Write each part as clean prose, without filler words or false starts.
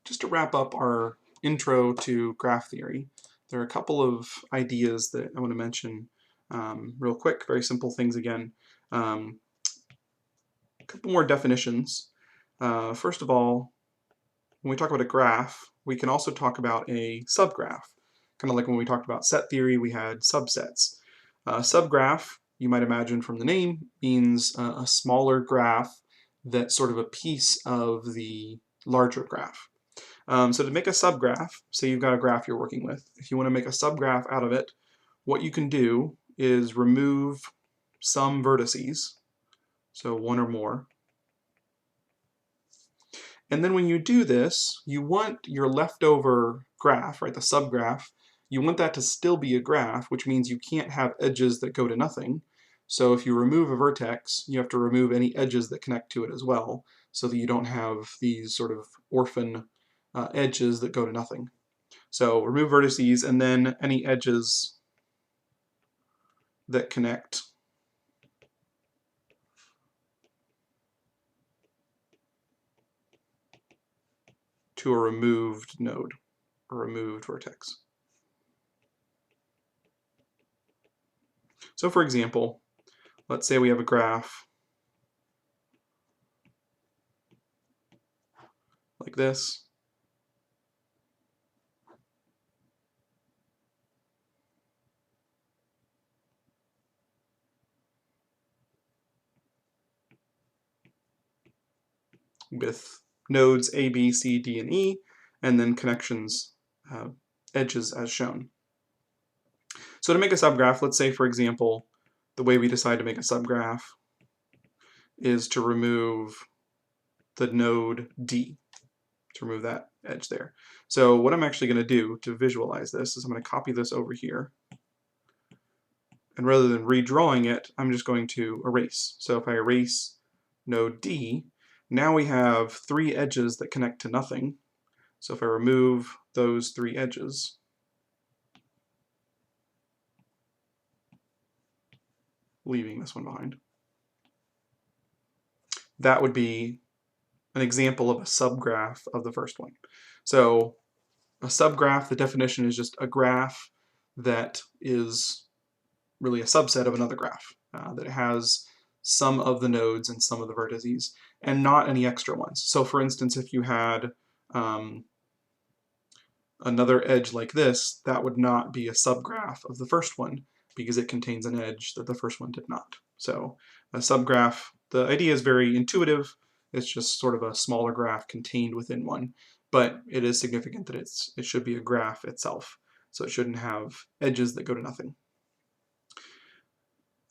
just to wrap up our intro to graph theory, there are a couple of ideas that I want to mention real quick, very simple things again. A couple more definitions. First of all, when we talk about a graph, we can also talk about a subgraph. Kind of like when we talked about set theory, we had subsets. Subgraph, you might imagine from the name, means a smaller graph that's sort of a piece of the larger graph. So to make a subgraph, say you've got a graph you're working with, if you want to make a subgraph out of it, what you can do is remove some vertices, so one or more. And then when you do this, you want your leftover graph, right, the subgraph, you want that to still be a graph, which means you can't have edges that go to nothing. So if you remove a vertex, you have to remove any edges that connect to it as well, so that you don't have these sort of orphan edges that go to nothing. So remove vertices and then any edges that connect to a removed node or removed vertex. So for example, let's say we have a graph like this. With nodes A, B, C, D, and E, and then connections, edges as shown. So to make a subgraph, let's say for example, the way we decide to make a subgraph is to remove the node D, to remove that edge there. So what I'm actually going to do to visualize this is I'm going to copy this over here, and rather than redrawing it, I'm just going to erase. So if I erase node D, now we have three edges that connect to nothing. So if I remove those three edges, leaving this one behind, that would be an example of a subgraph of the first one. So a subgraph, the definition is just a graph that is really a subset of another graph, that has some of the nodes and some of the vertices, and not any extra ones. So for instance, if you had another edge like this, that would not be a subgraph of the first one because it contains an edge that the first one did not. So a subgraph, the idea is very intuitive. It's just sort of a smaller graph contained within one, but it is significant that it should be a graph itself. So it shouldn't have edges that go to nothing.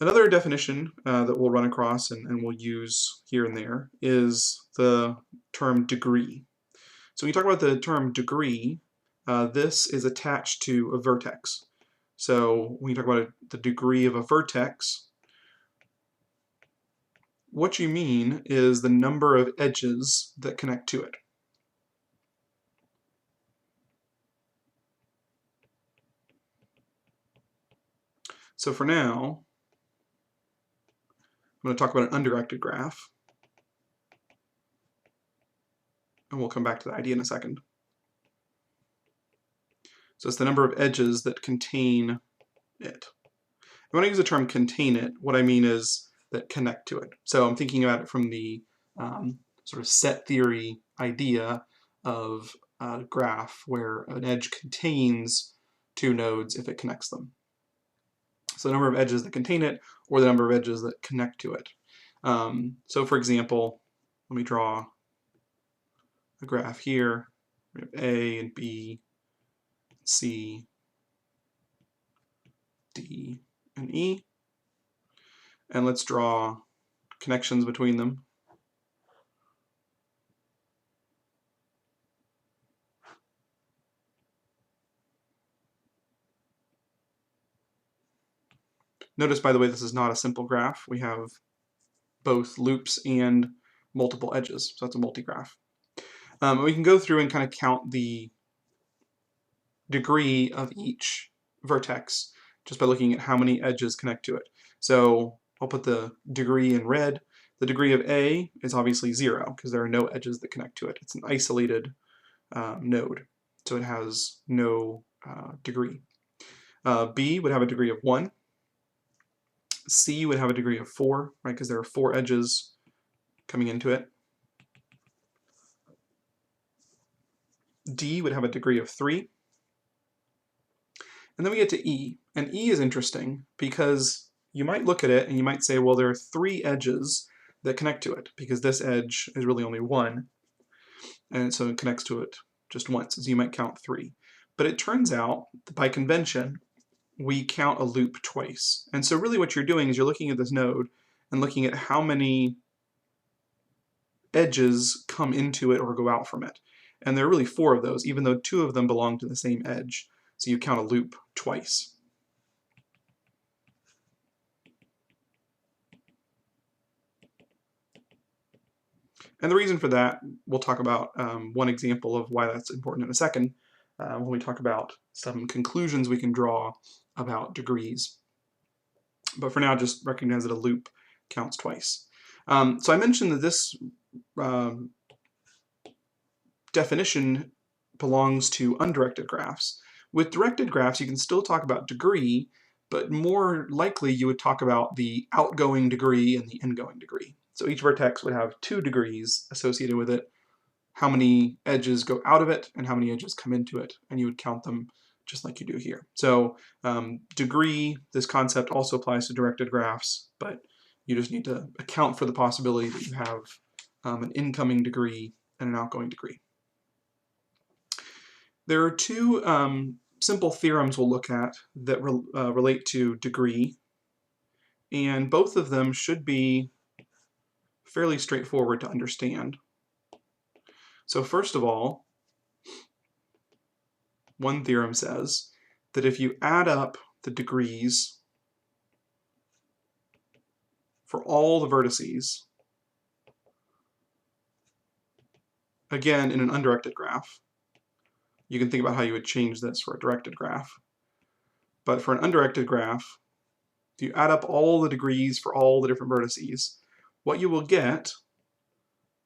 Another definition that we'll run across and we'll use here and there is the term degree. So when you talk about the term degree, this is attached to a vertex. So when you talk about the degree of a vertex, what you mean is the number of edges that connect to it. So for now, I'm going to talk about an undirected graph, and we'll come back to the idea in a second. So it's the number of edges that contain it. And when I use the term contain it, what I mean is that connect to it. So I'm thinking about it from the sort of set theory idea of a graph where an edge contains two nodes if it connects them. So the number of edges that contain it, or the number of edges that connect to it. So for example, let me draw a graph here. We have A and B, C, D, and E. And let's draw connections between them. Notice, by the way, this is not a simple graph. We have both loops and multiple edges, so that's a multigraph. We can go through and kind of count the degree of each vertex just by looking at how many edges connect to it. So I'll put the degree in red. The degree of A is obviously 0 because there are no edges that connect to it. It's an isolated node, so it has no degree. B would have a degree of 1. C would have a degree of 4, right, because there are 4 edges coming into it. D would have a degree of 3. And then we get to E, and E is interesting because you might look at it and you might say, well, there are 3 edges that connect to it, because this edge is really only 1, and so it connects to it just once, so you might count 3. But it turns out that by convention, we count a loop twice. And so really what you're doing is you're looking at this node and looking at how many edges come into it or go out from it. And there are really 4 of those, even though 2 of them belong to the same edge. So you count a loop twice. And the reason for that, we'll talk about one example of why that's important in a second, when we talk about some conclusions we can draw about degrees. But for now, just recognize that a loop counts twice. So I mentioned that this definition belongs to undirected graphs. With directed graphs, you can still talk about degree, but more likely you would talk about the outgoing degree and the ingoing degree. So each vertex would have 2 degrees associated with it, how many edges go out of it and how many edges come into it, and you would count them just like you do here. So degree, this concept also applies to directed graphs, but you just need to account for the possibility that you have an incoming degree and an outgoing degree. There are 2 simple theorems we'll look at that relate to degree, and both of them should be fairly straightforward to understand. So first of all, one theorem says that if you add up the degrees for all the vertices, again in an undirected graph, you can think about how you would change this for a directed graph. But for an undirected graph, if you add up all the degrees for all the different vertices, what you will get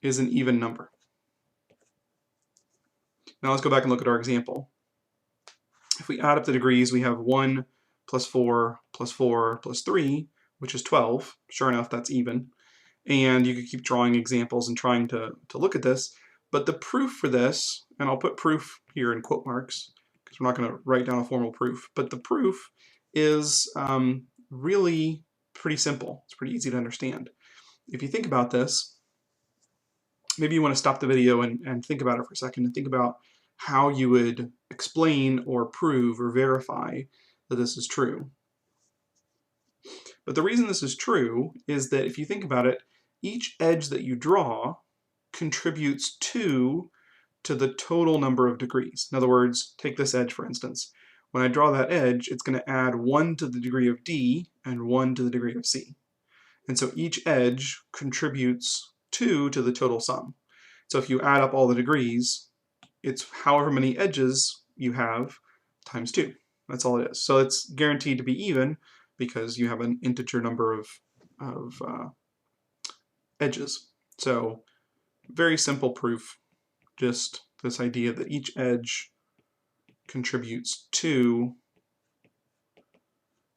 is an even number. Now let's go back and look at our example. If we add up the degrees, we have 1 plus 4 plus 4 plus 3, which is 12. Sure enough, that's even. And you could keep drawing examples and trying to look at this. But the proof for this, and I'll put proof here in quote marks, because we're not going to write down a formal proof, but the proof is really pretty simple. It's pretty easy to understand. If you think about this, maybe you want to stop the video and think about it for a second and think about how you would explain or prove or verify that this is true. But the reason this is true is that if you think about it, each edge that you draw contributes 2 to the total number of degrees. In other words, take this edge for instance. When I draw that edge, it's going to add 1 to the degree of D and 1 to the degree of C. And so each edge contributes 2 to the total sum. So if you add up all the degrees, it's however many edges you have times 2. That's all it is. So it's guaranteed to be even because you have an integer number of edges. So very simple proof, just this idea that each edge contributes 2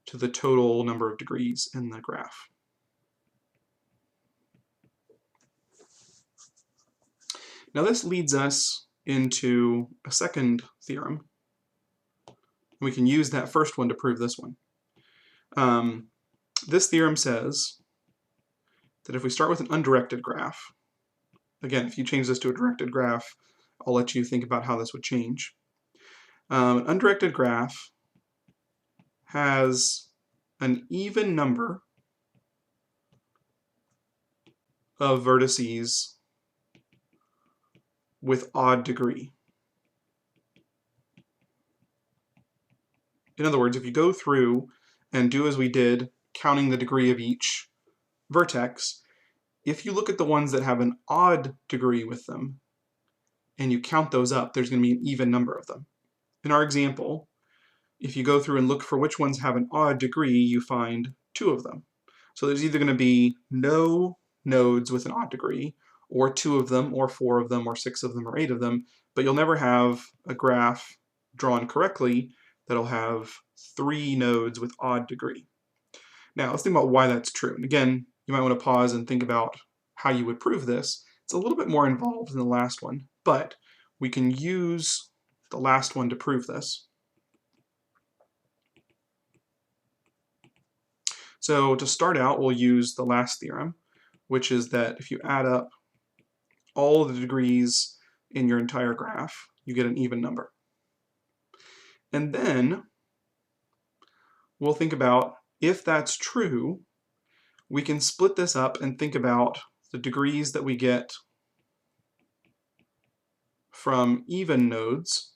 to the total number of degrees in the graph. Now this leads us into a second theorem. We can use that first one to prove this one. This theorem says that if we start with an undirected graph, again, if you change this to a directed graph, I'll let you think about how this would change. An undirected graph has an even number of vertices with odd degree. In other words, if you go through and do as we did, counting the degree of each vertex, if you look at the ones that have an odd degree with them, and you count those up, there's going to be an even number of them. In our example, if you go through and look for which ones have an odd degree, you find 2 of them. So there's either going to be no nodes with an odd degree, or 2 of them, or 4 of them, or 6 of them, or 8 of them, but you'll never have a graph drawn correctly that'll have 3 nodes with odd degree. Now let's think about why that's true. And again, you might want to pause and think about how you would prove this. It's a little bit more involved than the last one, but we can use the last one to prove this. So to start out, we'll use the last theorem, which is that if you add up all the degrees in your entire graph, you get an even number. And then we'll think about, if that's true, we can split this up and think about the degrees that we get from even nodes,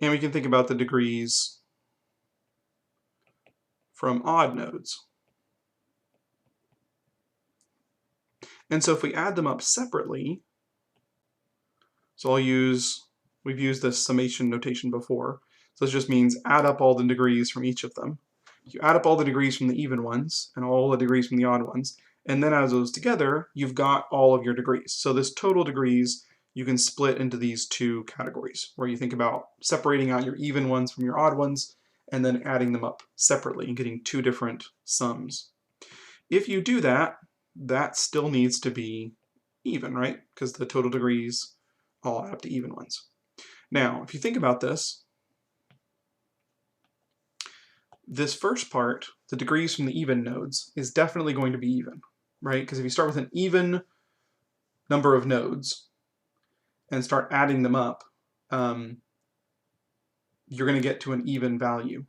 and we can think about the degrees from odd nodes. And so if we add them up separately, so we've used this summation notation before, so this just means add up all the degrees from each of them. You add up all the degrees from the even ones and all the degrees from the odd ones, and then add those together, you've got all of your degrees. So this total degrees you can split into these 2 categories, where you think about separating out your even ones from your odd ones, and then adding them up separately and getting 2 different sums. If you do that, that still needs to be even, right? Because the total degrees all add up to even ones. Now, if you think about this first part, the degrees from the even nodes, is definitely going to be even, right? Because if you start with an even number of nodes and start adding them up, you're going to get to an even value.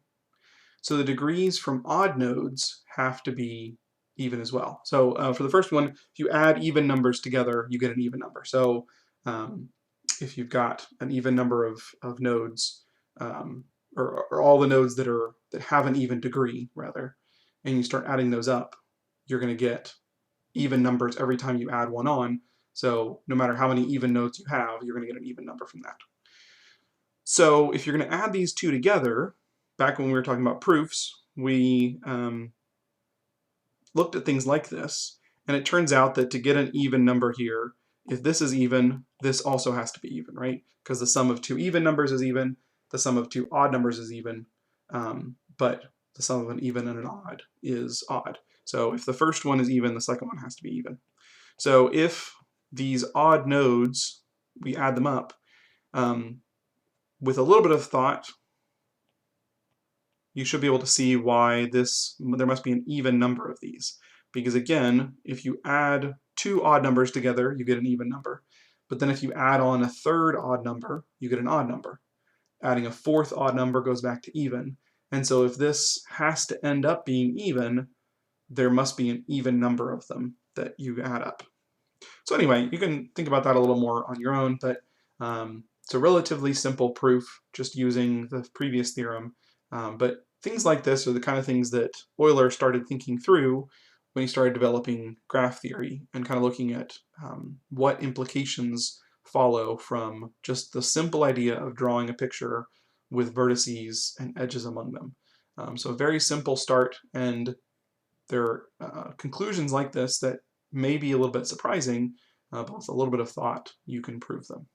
So the degrees from odd nodes have to be even as well. So for the first one, if you add even numbers together, you get an even number. So if you've got an even number of nodes, or all the nodes that have an even degree, rather, and you start adding those up, you're going to get even numbers every time you add one on. So no matter how many even nodes you have, you're going to get an even number from that. So if you're going to add these 2 together, back when we were talking about proofs, we looked at things like this, and it turns out that to get an even number here, if this is even, this also has to be even, right? Because the sum of 2 even numbers is even, the sum of 2 odd numbers is even, but the sum of an even and an odd is odd. So if the first one is even, the second one has to be even. So if these odd nodes, we add them up, with a little bit of thought, you should be able to see why there must be an even number of these. Because again, if you add 2 odd numbers together, you get an even number. But then if you add on a 3rd odd number, you get an odd number. Adding a 4th odd number goes back to even. And so if this has to end up being even, there must be an even number of them that you add up. So anyway, you can think about that a little more on your own, but it's a relatively simple proof just using the previous theorem. But things like this are the kind of things that Euler started thinking through when he started developing graph theory and kind of looking at what implications follow from just the simple idea of drawing a picture with vertices and edges among them. So a very simple start, and there are conclusions like this that may be a little bit surprising, but with a little bit of thought, you can prove them.